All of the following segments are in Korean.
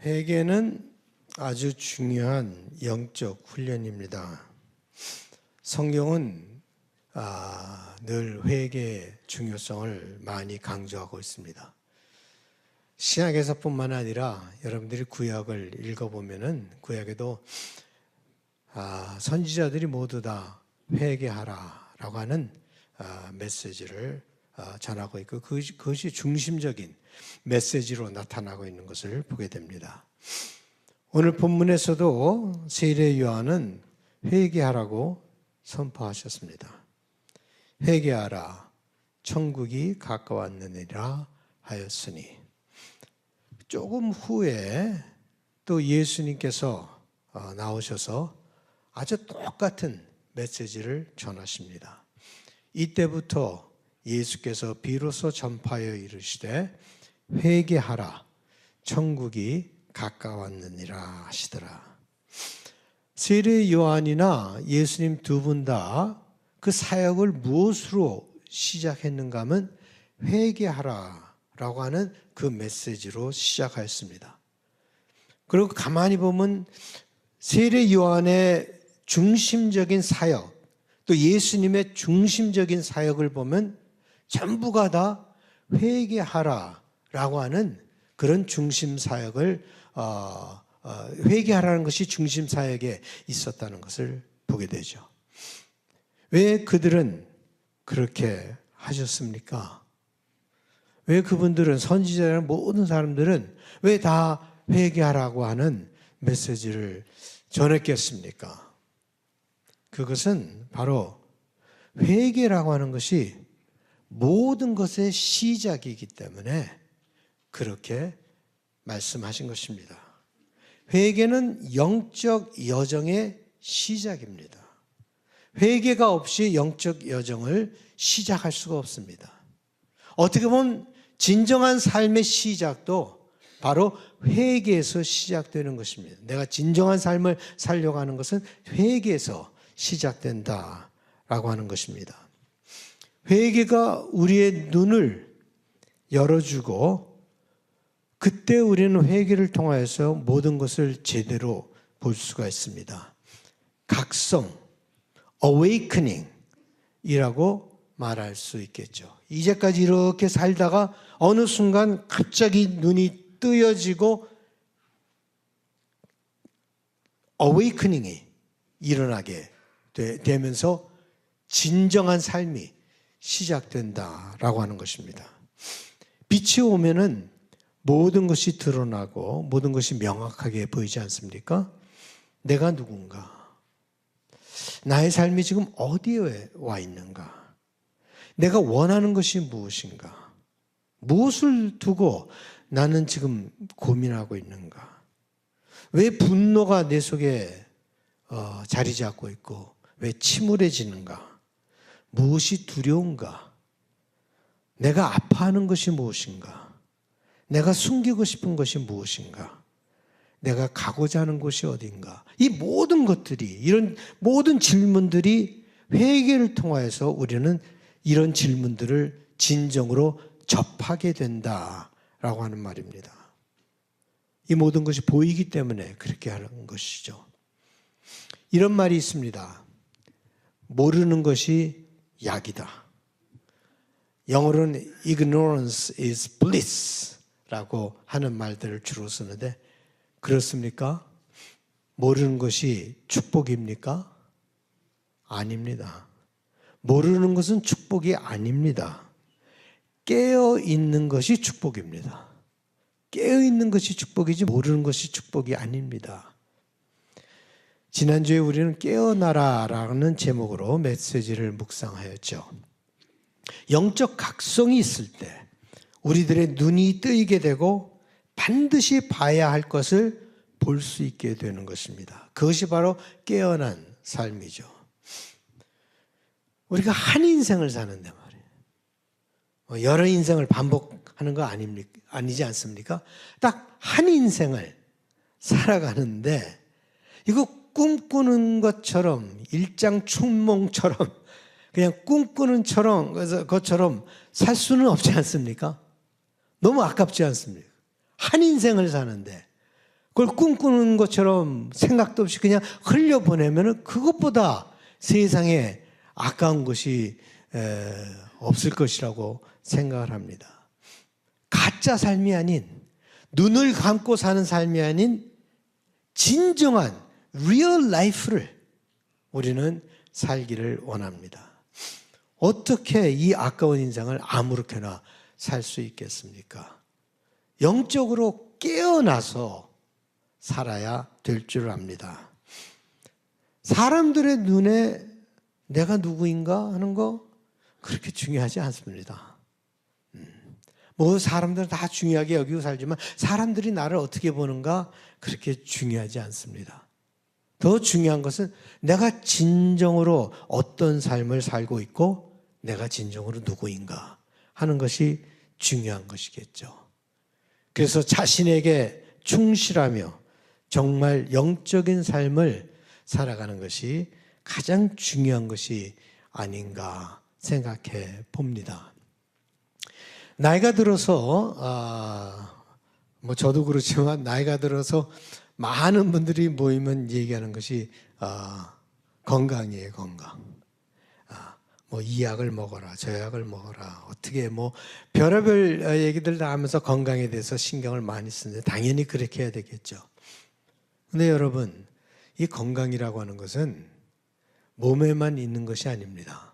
회개는 아주 중요한 영적 훈련입니다. 성경은 늘 회개의 중요성을 많이 강조하고 있습니다. 신약에서뿐만 아니라 여러분들이 구약을 읽어보면은 구약에도 선지자들이 모두 다 회개하라라고 하는 메시지를 전하고 있고 그것이 중심적인 메시지로 나타나고 있는 것을 보게 됩니다. 오늘 본문에서도 세례 요한은 회개하라고 선포하셨습니다. 회개하라, 천국이 가까웠느니라 하였으니. 조금 후에 또 예수님께서 나오셔서 아주 똑같은 메시지를 전하십니다. 이때부터 예수께서 비로소 전파하여 이르시되 회개하라, 천국이 가까웠느니라 하시더라. 세례 요한이나 예수님 두 분 다 그 사역을 무엇으로 시작했는가 하면 회개하라라고 하는 그 메시지로 시작하였습니다. 그리고 가만히 보면 세례 요한의 중심적인 사역, 또 예수님의 중심적인 사역을 보면 전부가 다 회개하라라고 하는 그런 중심 사역을 회개하라는 것이 중심 사역에 있었다는 것을 보게 되죠. 왜 그들은 그렇게 하셨습니까? 왜 그분들은 선지자라는 모든 사람들은 왜 다 회개하라고 하는 메시지를 전했겠습니까? 그것은 바로 회개라고 하는 것이 모든 것의 시작이기 때문에 그렇게 말씀하신 것입니다. 회개는 영적 여정의 시작입니다. 회개가 없이 영적 여정을 시작할 수가 없습니다. 어떻게 보면 진정한 삶의 시작도 바로 회개에서 시작되는 것입니다. 내가 진정한 삶을 살려고 하는 것은 회개에서 시작된다라고 하는 것입니다. 회개가 우리의 눈을 열어주고 그때 우리는 회개를 통하여서 모든 것을 제대로 볼 수가 있습니다. 각성, awakening 이라고 말할 수 있겠죠. 이제까지 이렇게 살다가 어느 순간 갑자기 눈이 뜨여지고 awakening이 일어나게 되면서 진정한 삶이 시작된다라고 하는 것입니다. 빛이 오면은 모든 것이 드러나고 모든 것이 명확하게 보이지 않습니까? 내가 누군가? 나의 삶이 지금 어디에 와 있는가? 내가 원하는 것이 무엇인가? 무엇을 두고 나는 지금 고민하고 있는가? 왜 분노가 내 속에 자리 잡고 있고 왜 침울해지는가? 무엇이 두려운가? 내가 아파하는 것이 무엇인가? 내가 숨기고 싶은 것이 무엇인가? 내가 가고자 하는 곳이 어딘가? 이 모든 것들이, 이런 모든 질문들이 회개를 통하여서 우리는 이런 질문들을 진정으로 접하게 된다라고 하는 말입니다. 이 모든 것이 보이기 때문에 그렇게 하는 것이죠. 이런 말이 있습니다. 모르는 것이 약이다. 영어로는 ignorance is bliss 라고 하는 말들을 주로 쓰는데 그렇습니까? 모르는 것이 축복입니까? 아닙니다. 모르는 것은 축복이 아닙니다. 깨어있는 것이 축복입니다. 깨어있는 것이 축복이지 모르는 것이 축복이 아닙니다. 지난주에 우리는 깨어나라라는 제목으로 메시지를 묵상하였죠. 영적 각성이 있을 때 우리들의 눈이 뜨이게 되고 반드시 봐야 할 것을 볼 수 있게 되는 것입니다. 그것이 바로 깨어난 삶이죠. 우리가 한 인생을 사는데 말이에요. 여러 인생을 반복하는 거 아니지 않습니까? 딱 한 인생을 살아가는데 이거 꿈꾸는 것처럼 일장춘몽처럼 그냥 꿈꾸는 것처럼 살 수는 없지 않습니까? 너무 아깝지 않습니까? 한 인생을 사는데 그걸 꿈꾸는 것처럼 생각도 없이 그냥 흘려보내면 그것보다 세상에 아까운 것이 없을 것이라고 생각을 합니다. 가짜 삶이 아닌, 눈을 감고 사는 삶이 아닌 진정한 real life를 우리는 살기를 원합니다. 어떻게 이 아까운 인생을 아무렇게나 살 수 있겠습니까? 영적으로 깨어나서 살아야 될 줄 압니다. 사람들의 눈에 내가 누구인가 하는 거 그렇게 중요하지 않습니다. 뭐 사람들은 다 중요하게 여기고 살지만 사람들이 나를 어떻게 보는가 그렇게 중요하지 않습니다. 더 중요한 것은 내가 진정으로 어떤 삶을 살고 있고 내가 진정으로 누구인가 하는 것이 중요한 것이겠죠. 그래서 자신에게 충실하며 정말 영적인 삶을 살아가는 것이 가장 중요한 것이 아닌가 생각해 봅니다. 나이가 들어서 뭐 저도 그렇지만 나이가 들어서 많은 분들이 모이면 얘기하는 것이 건강이에요, 건강. 뭐 이 약을 먹어라, 저 약을 먹어라, 어떻게 뭐 별의별 얘기들 다 하면서 건강에 대해서 신경을 많이 쓰는데 당연히 그렇게 해야 되겠죠. 근데 여러분, 이 건강이라고 하는 것은 몸에만 있는 것이 아닙니다.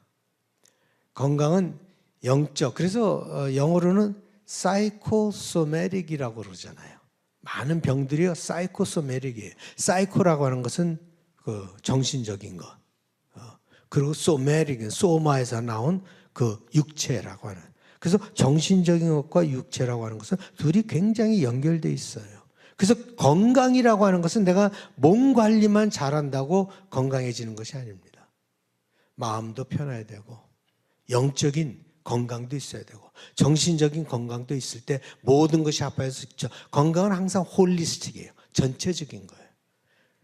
건강은 영적, 그래서 영어로는 사이코소매틱이라고 그러잖아요. 많은 병들이 사이코소매틱이에요. 사이코라고 하는 것은 그 정신적인 것. 그리고 소매틱은 소마에서 나온 그 육체라고 하는. 그래서 정신적인 것과 육체라고 하는 것은 둘이 굉장히 연결되어 있어요. 그래서 건강이라고 하는 것은 내가 몸 관리만 잘한다고 건강해지는 것이 아닙니다. 마음도 편해야 되고 영적인 건강도 있어야 되고 정신적인 건강도 있을 때 모든 것이 합해서 수 있죠. 건강은 항상 홀리스틱이에요. 전체적인 거예요.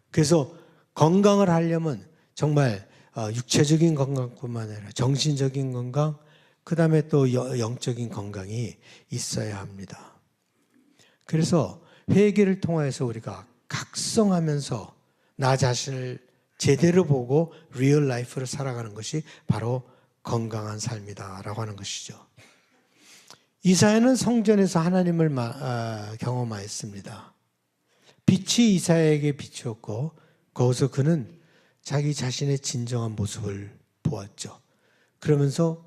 그래서 건강을 하려면 정말 육체적인 건강뿐만 아니라 정신적인 건강, 그 다음에 또 영적인 건강이 있어야 합니다. 그래서 회개를 통해서 우리가 각성하면서 나 자신을 제대로 보고 리얼 라이프를 살아가는 것이 바로 건강한 삶이다라고 하는 것이죠. 이사야는 성전에서 하나님을 경험하였습니다. 빛이 이사야에게 비추었고 거기서 그는 자기 자신의 진정한 모습을 보았죠. 그러면서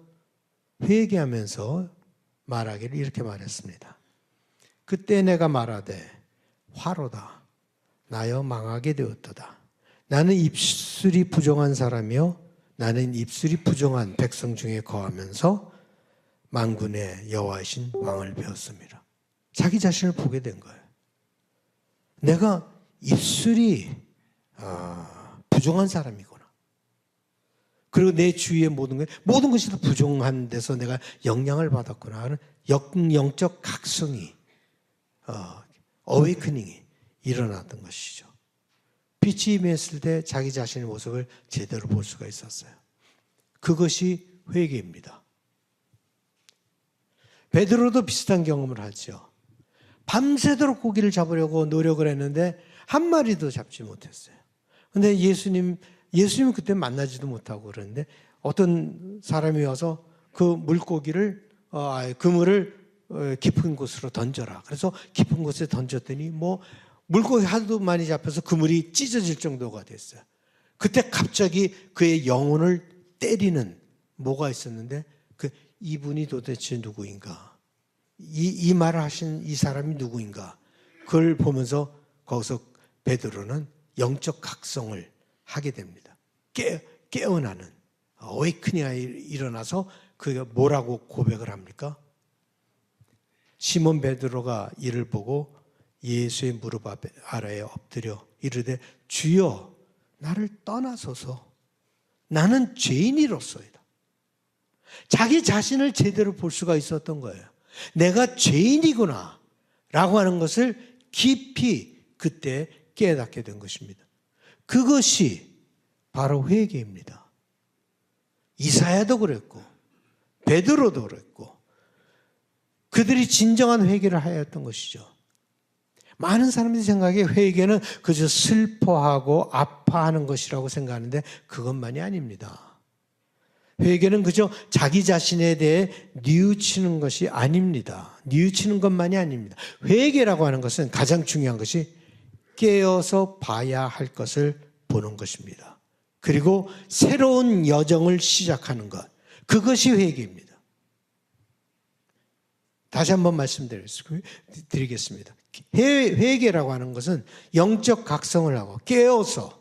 회개하면서 말하기를 이렇게 말했습니다. 그때 내가 말하되 화로다 나여 망하게 되었도다. 나는 입술이 부정한 사람이요 나는 입술이 부정한 백성 중에 거하면서 만군의 여호와이신 왕을 배웠습니다. 자기 자신을 보게 된 거예요. 내가 입술이 부정한 사람이구나. 그리고 내 주위의 모든 것이 다 부정한 데서 내가 영향을 받았구나 하는 영적 각성이 어웨이크닝이 일어났던 것이죠. 빛이 임했을 때 자기 자신의 모습을 제대로 볼 수가 있었어요. 그것이 회개입니다. 베드로도 비슷한 경험을 하죠. 밤새도록 고기를 잡으려고 노력을 했는데 한 마리도 잡지 못했어요. 근데 예수님 그때 만나지도 못하고 그러는데 어떤 사람이 와서 그 물고기를 그물을 깊은 곳으로 던져라. 그래서 깊은 곳에 던졌더니 뭐 물고기 하도 많이 잡혀서 그물이 찢어질 정도가 됐어요. 그때 갑자기 그의 영혼을 때리는 뭐가 있었는데 이분이 도대체 누구인가? 이 말을 하신 이 사람이 누구인가? 그걸 보면서 거기서 베드로는 영적 각성을 하게 됩니다. 깨어나는 어웨이크닝이 일어나서 그가 뭐라고 고백을 합니까? 시몬 베드로가 이를 보고 예수의 무릎 아래에 엎드려 이르되 주여 나를 떠나소서 나는 죄인이로소이다. 자기 자신을 제대로 볼 수가 있었던 거예요. 내가 죄인이구나 라고 하는 것을 깊이 그때 깨닫게 된 것입니다. 그것이 바로 회개입니다. 이사야도 그랬고 베드로도 그랬고 그들이 진정한 회개를 하였던 것이죠. 많은 사람들이 생각해 회개는 그저 슬퍼하고 아파하는 것이라고 생각하는데 그것만이 아닙니다. 회개는 그저 자기 자신에 대해 뉘우치는 것이 아닙니다. 뉘우치는 것만이 아닙니다. 회개라고 하는 것은 가장 중요한 것이 깨어서 봐야 할 것을 보는 것입니다. 그리고 새로운 여정을 시작하는 것, 그것이 회개입니다. 다시 한번 말씀드리겠습니다. 회개라고 하는 것은 영적 각성을 하고 깨어서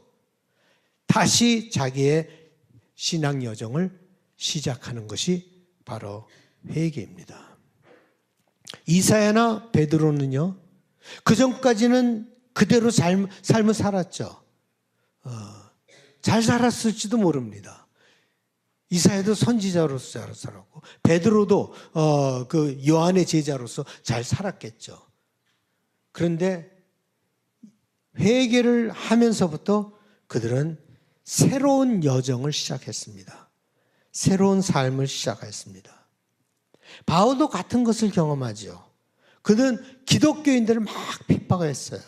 다시 자기의 신앙 여정을 시작하는 것이 바로 회개입니다. 이사야나 베드로는요, 그 전까지는 그대로 삶을 살았죠. 잘 살았을지도 모릅니다. 이사야도 선지자로서 잘 살았고, 베드로도 그 요한의 제자로서 잘 살았겠죠. 그런데 회개를 하면서부터 그들은 새로운 여정을 시작했습니다. 새로운 삶을 시작했습니다. 바울도 같은 것을 경험하죠. 그는 기독교인들을 막 핍박했어요.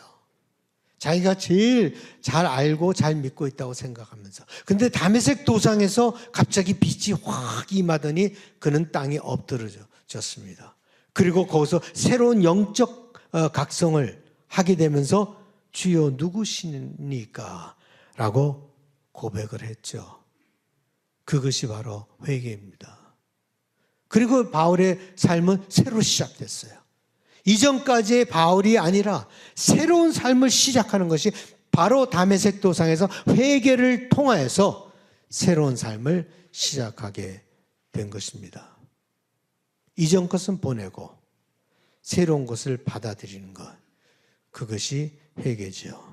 자기가 제일 잘 알고 잘 믿고 있다고 생각하면서. 근데 다메섹 도상에서 갑자기 빛이 확 임하더니 그는 땅에 엎드러졌습니다. 그리고 거기서 새로운 영적 각성을 하게 되면서 주여 누구시니까? 라고 고백을 했죠. 그것이 바로 회개입니다. 그리고 바울의 삶은 새로 시작됐어요. 이전까지의 바울이 아니라 새로운 삶을 시작하는 것이 바로 다메섹 도상에서 회개를 통하여서 새로운 삶을 시작하게 된 것입니다. 이전 것은 보내고 새로운 것을 받아들이는 것, 그것이 회개죠.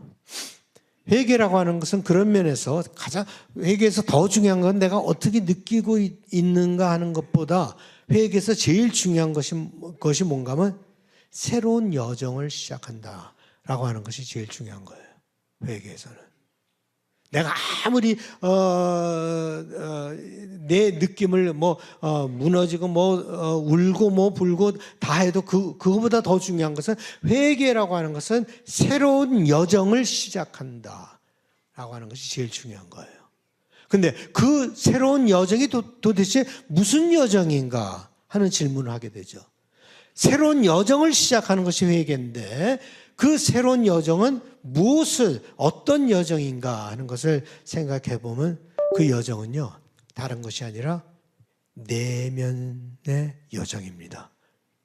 회개라고 하는 것은 그런 면에서 가장 회개에서 더 중요한 건 내가 어떻게 느끼고 있는가 하는 것보다 회개에서 제일 중요한 것이 뭔가 하면 새로운 여정을 시작한다라고 하는 것이 제일 중요한 거예요. 회개에서는. 내가 아무리 내 느낌을 무너지고 울고 불고 다 해도 그거보다 더 중요한 것은 회개라고 하는 것은 새로운 여정을 시작한다라고 하는 것이 제일 중요한 거예요. 근데 그 새로운 여정이 도대체 무슨 여정인가 하는 질문을 하게 되죠. 새로운 여정을 시작하는 것이 회개인데 그 새로운 여정은 어떤 여정인가 하는 것을 생각해 보면 그 여정은요, 다른 것이 아니라 내면의 여정입니다.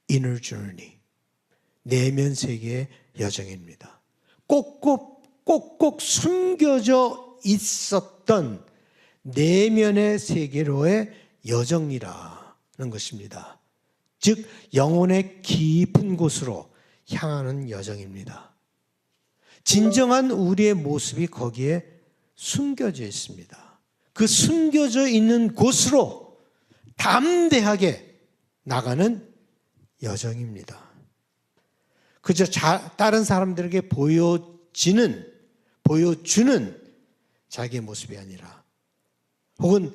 Inner journey. 내면 세계의 여정입니다. 꼭꼭 숨겨져 있었던 내면의 세계로의 여정이라는 것입니다. 즉 영혼의 깊은 곳으로 향하는 여정입니다. 진정한 우리의 모습이 거기에 숨겨져 있습니다. 그 숨겨져 있는 곳으로 담대하게 나가는 여정입니다. 그저 다른 사람들에게 보여주는 자기의 모습이 아니라, 혹은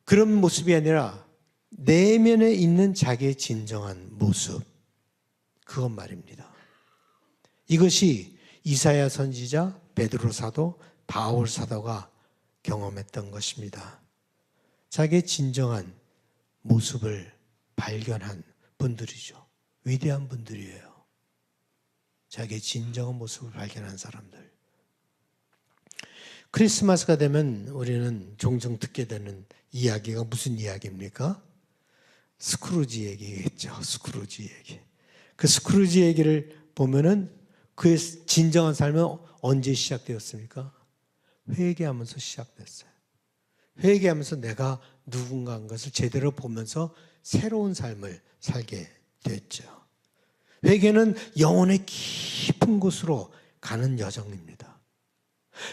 그런 모습이 아니라 내면에 있는 자기의 진정한 모습, 그것 말입니다. 이것이 이사야 선지자, 베드로 사도, 바울 사도가 경험했던 것입니다. 자기의 진정한 모습을 발견한 분들이죠. 위대한 분들이에요. 자기의 진정한 모습을 발견한 사람들. 크리스마스가 되면 우리는 종종 듣게 되는 이야기가 무슨 이야기입니까? 스크루지 얘기겠죠. 스크루지 얘기. 그 스크루지 얘기를 보면은 그의 진정한 삶은 언제 시작되었습니까? 회개하면서 시작됐어요. 회개하면서 내가 누군가인 것을 제대로 보면서 새로운 삶을 살게 됐죠. 회개는 영혼의 깊은 곳으로 가는 여정입니다.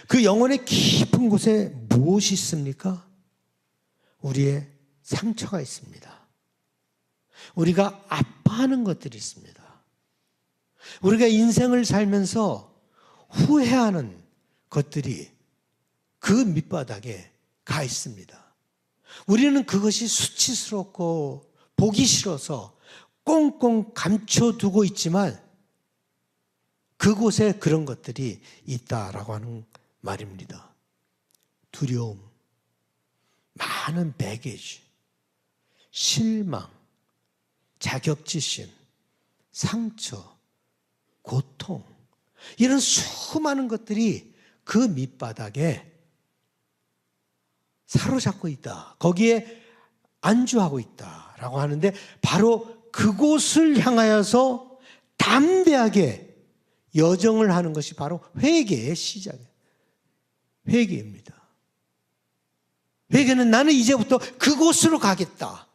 그 영혼의 깊은 곳에 무엇이 있습니까? 우리의 상처가 있습니다. 우리가 아파하는 것들이 있습니다. 우리가 인생을 살면서 후회하는 것들이 그 밑바닥에 가 있습니다. 우리는 그것이 수치스럽고 보기 싫어서 꽁꽁 감춰두고 있지만 그곳에 그런 것들이 있다라고 하는 말입니다. 두려움, 많은 배게지, 실망, 자격지심, 상처, 고통, 이런 수많은 것들이 그 밑바닥에 사로잡고 있다. 거기에 안주하고 있다라고 하는데, 바로 그곳을 향하여서 담대하게 여정을 하는 것이 바로 회개의 시작이에요. 회개입니다. 회개는 나는 이제부터 그곳으로 가겠다.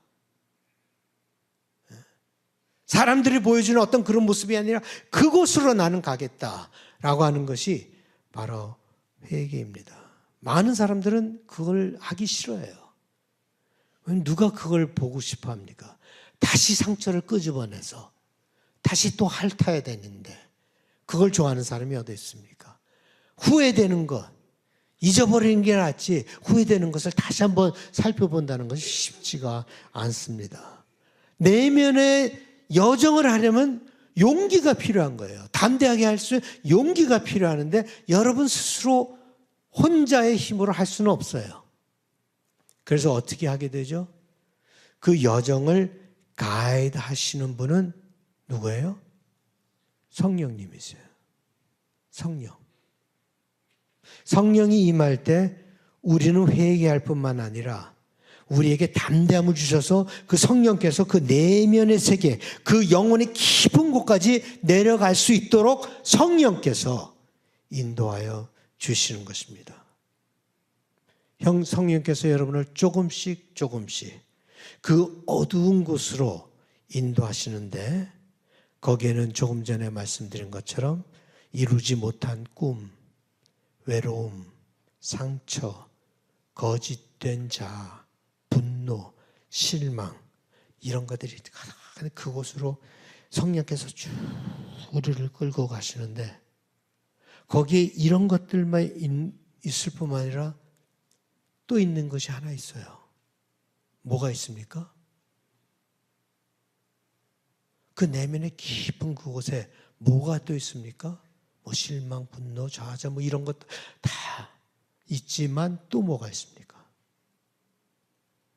사람들이 보여주는 어떤 그런 모습이 아니라 그곳으로 나는 가겠다라고 하는 것이 바로 회개입니다. 많은 사람들은 그걸 하기 싫어해요. 누가 그걸 보고 싶어 합니까? 다시 상처를 끄집어내서 다시 또 핥아야 되는데 그걸 좋아하는 사람이 어디 있습니까? 후회되는 것, 잊어버리는 게 낫지 후회되는 것을 다시 한번 살펴본다는 것이 쉽지가 않습니다. 내면의 여정을 하려면 용기가 필요한 거예요. 담대하게 할 수 있는 용기가 필요하는데 여러분 스스로 혼자의 힘으로 할 수는 없어요. 그래서 어떻게 하게 되죠? 그 여정을 가이드 하시는 분은 누구예요? 성령님이세요. 성령이 임할 때 우리는 회개할 뿐만 아니라 우리에게 담대함을 주셔서 그 성령께서 그 내면의 세계, 그 영혼의 깊은 곳까지 내려갈 수 있도록 성령께서 인도하여 주시는 것입니다. 성령께서 여러분을 조금씩 그 어두운 곳으로 인도하시는데, 거기에는 조금 전에 말씀드린 것처럼 이루지 못한 꿈, 외로움, 상처, 거짓된 자, 분노, 실망, 이런 것들이 그곳으로 성령께서 쭉 우리를 끌고 가시는데, 거기에 이런 것들만 있을 뿐만 아니라 또 있는 것이 하나 있어요. 뭐가 있습니까? 그 내면의 깊은 그곳에 뭐가 또 있습니까? 뭐 실망, 분노, 좌절, 뭐 이런 것 다 있지만 또 뭐가 있습니까?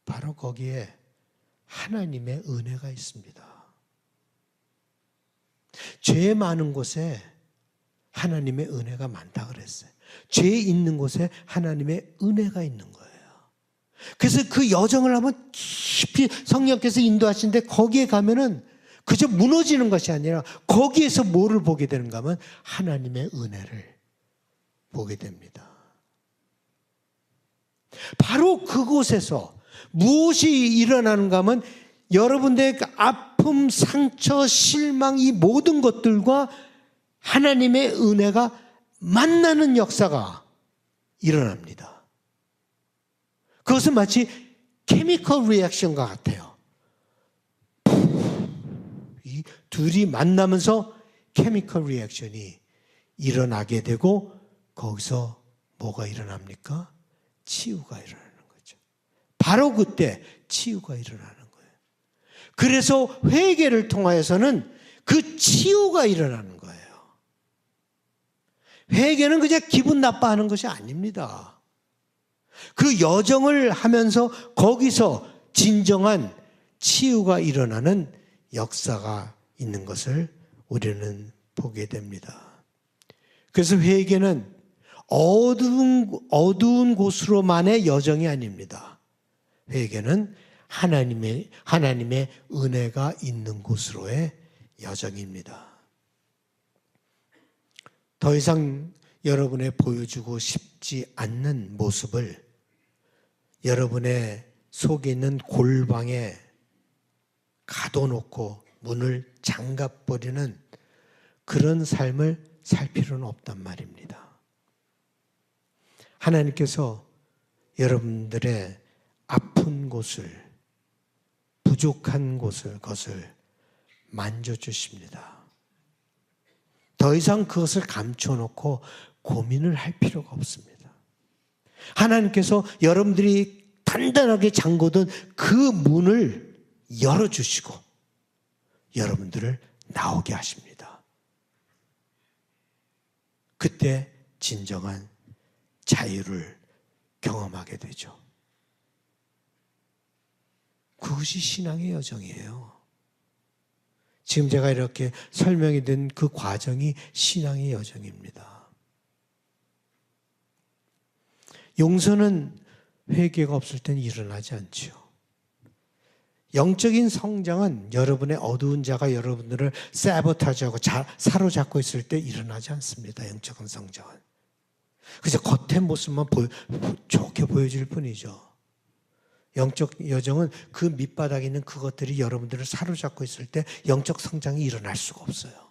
바로 거기에 하나님의 은혜가 있습니다. 죄 많은 곳에 하나님의 은혜가 많다 그랬어요. 죄 있는 곳에 하나님의 은혜가 있는 거예요. 그래서 그 여정을 한번 깊이 성령께서 인도하시는데, 거기에 가면은 그저 무너지는 것이 아니라 거기에서 뭐를 보게 되는가 하면 하나님의 은혜를 보게 됩니다. 바로 그곳에서 무엇이 일어나는가 하면 여러분들의 아픔, 상처, 실망, 이 모든 것들과 하나님의 은혜가 만나는 역사가 일어납니다. 그것은 마치 케미컬 리액션과 같아요. 이 둘이 만나면서 케미컬 리액션이 일어나게 되고, 거기서 뭐가 일어납니까? 치유가 일어나는 거죠. 바로 그때 치유가 일어나는 거예요. 그래서 회개를 통하여서는 그 치유가 일어나는 거예요. 회개는 그냥 기분 나빠하는 것이 아닙니다. 그 여정을 하면서 거기서 진정한 치유가 일어나는 역사가 있는 것을 우리는 보게 됩니다. 그래서 회개는 어두운 곳으로만의 여정이 아닙니다. 회개는 하나님의 은혜가 있는 곳으로의 여정입니다. 더 이상 여러분의 보여주고 싶지 않는 모습을 여러분의 속에 있는 골방에 가둬놓고 문을 잠가버리는 그런 삶을 살 필요는 없단 말입니다. 하나님께서 여러분들의 아픈 곳을, 부족한 것을 만져주십니다. 더 이상 그것을 감춰놓고 고민을 할 필요가 없습니다. 하나님께서 여러분들이 단단하게 잠그던 그 문을 열어주시고 여러분들을 나오게 하십니다. 그때 진정한 자유를 경험하게 되죠. 그것이 신앙의 여정이에요. 지금 제가 이렇게 설명이 된 그 과정이 신앙의 여정입니다. 용서는 회개가 없을 때는 일어나지 않죠. 영적인 성장은 여러분의 어두운 자가 여러분들을 사보타지하고 사로잡고 있을 때 일어나지 않습니다. 영적인 성장은. 그래서 겉의 모습만 좋게 보여질 뿐이죠. 영적 여정은 그 밑바닥에 있는 그것들이 여러분들을 사로잡고 있을 때 영적 성장이 일어날 수가 없어요.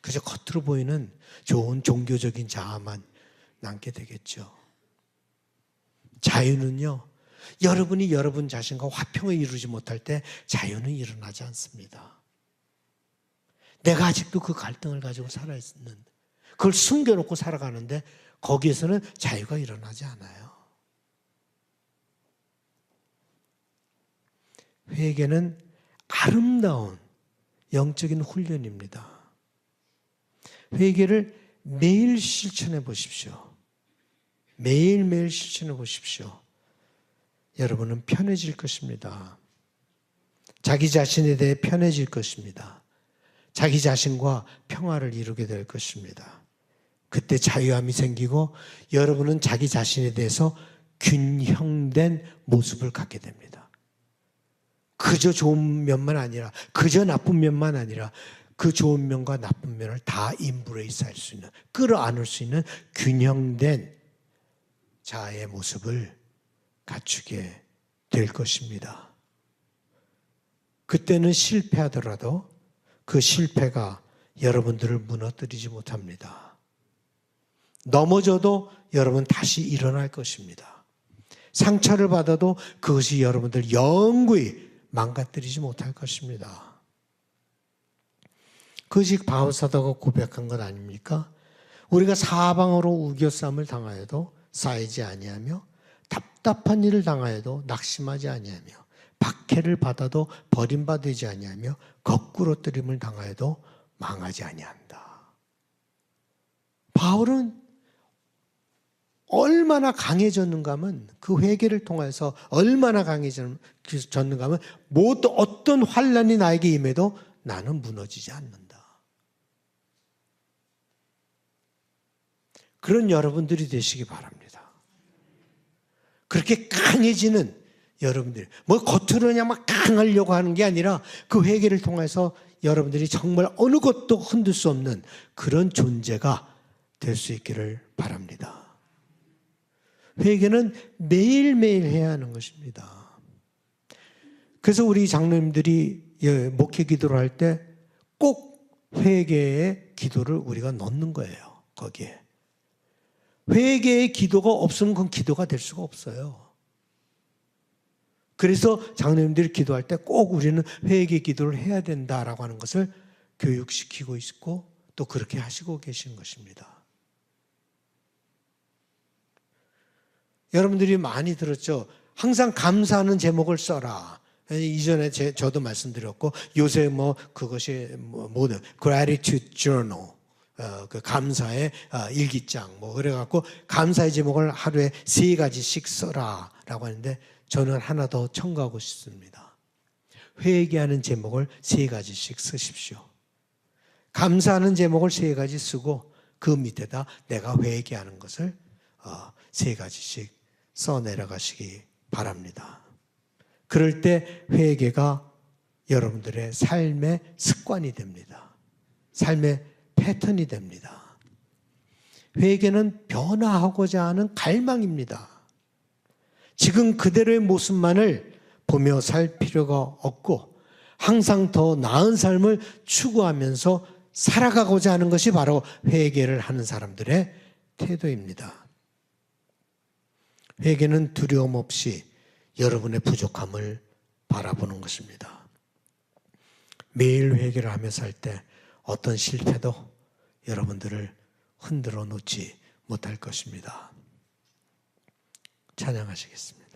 그래서 겉으로 보이는 좋은 종교적인 자아만 남게 되겠죠. 자유는요, 여러분이 여러분 자신과 화평을 이루지 못할 때 자유는 일어나지 않습니다. 내가 아직도 그 갈등을 가지고 살아있는, 그걸 숨겨놓고 살아가는데 거기에서는 자유가 일어나지 않아요. 회개는 아름다운 영적인 훈련입니다. 회개를 매일 실천해 보십시오. 매일매일 실천해 보십시오. 여러분은 편해질 것입니다. 자기 자신에 대해 편해질 것입니다. 자기 자신과 평화를 이루게 될 것입니다. 그때 자유함이 생기고 여러분은 자기 자신에 대해서 균형된 모습을 갖게 됩니다. 그저 좋은 면만 아니라, 그저 나쁜 면만 아니라 그 좋은 면과 나쁜 면을 다 임브레이스 할 수 있는, 끌어안을 수 있는 균형된 자아의 모습을 갖추게 될 것입니다. 그때는 실패하더라도 그 실패가 여러분들을 무너뜨리지 못합니다. 넘어져도 여러분 다시 일어날 것입니다. 상처를 받아도 그것이 여러분들 영구히 망가뜨리지 못할 것입니다. 그것이 바울 사도가 고백한 것 아닙니까? 우리가 사방으로 우겨쌈을 당하여도 쌓이지 아니하며 답답한 일을 당하여도 낙심하지 아니하며 박해를 받아도 버림받지 아니하며 거꾸로뜨림을 당하여도 망하지 아니한다. 바울은 얼마나 강해졌는가 하면, 그 회개를 통해서 얼마나 강해졌는가 하면, 어떤 환난이 나에게 임해도 나는 무너지지 않는다. 그런 여러분들이 되시기 바랍니다. 그렇게 강해지는 여러분들, 겉으로 그냥 막 강하려고 하는 게 아니라 그 회개를 통해서 여러분들이 정말 어느 것도 흔들 수 없는 그런 존재가 될 수 있기를 바랍니다. 회개는 매일매일 해야 하는 것입니다. 그래서 우리 장로님들이 목회 기도를 할 때 꼭 회개의 기도를 우리가 넣는 거예요. 거기에. 회개의 기도가 없으면 그건 기도가 될 수가 없어요. 그래서 장로님들이 기도할 때 꼭 우리는 회개 기도를 해야 된다라고 하는 것을 교육시키고 있고 또 그렇게 하시고 계신 것입니다. 여러분들이 많이 들었죠. 항상 감사하는 제목을 써라. 이전에 저도 말씀드렸고 요새 그것이 gratitude journal, 그 감사의 일기장 그래갖고 감사의 제목을 하루에 3가지씩 써라라고 하는데 저는 하나 더 첨가하고 싶습니다. 회개하는 제목을 3가지씩 쓰십시오. 감사하는 제목을 3가지 쓰고 그 밑에다 내가 회개하는 것을 3가지씩 써 내려가시기 바랍니다. 그럴 때 회개가 여러분들의 삶의 습관이 됩니다. 삶의 패턴이 됩니다. 회개는 변화하고자 하는 갈망입니다. 지금 그대로의 모습만을 보며 살 필요가 없고 항상 더 나은 삶을 추구하면서 살아가고자 하는 것이 바로 회개를 하는 사람들의 태도입니다. 회개는 두려움 없이 여러분의 부족함을 바라보는 것입니다. 매일 회개를 하며 살 때 어떤 실패도 여러분들을 흔들어 놓지 못할 것입니다. 찬양하시겠습니다.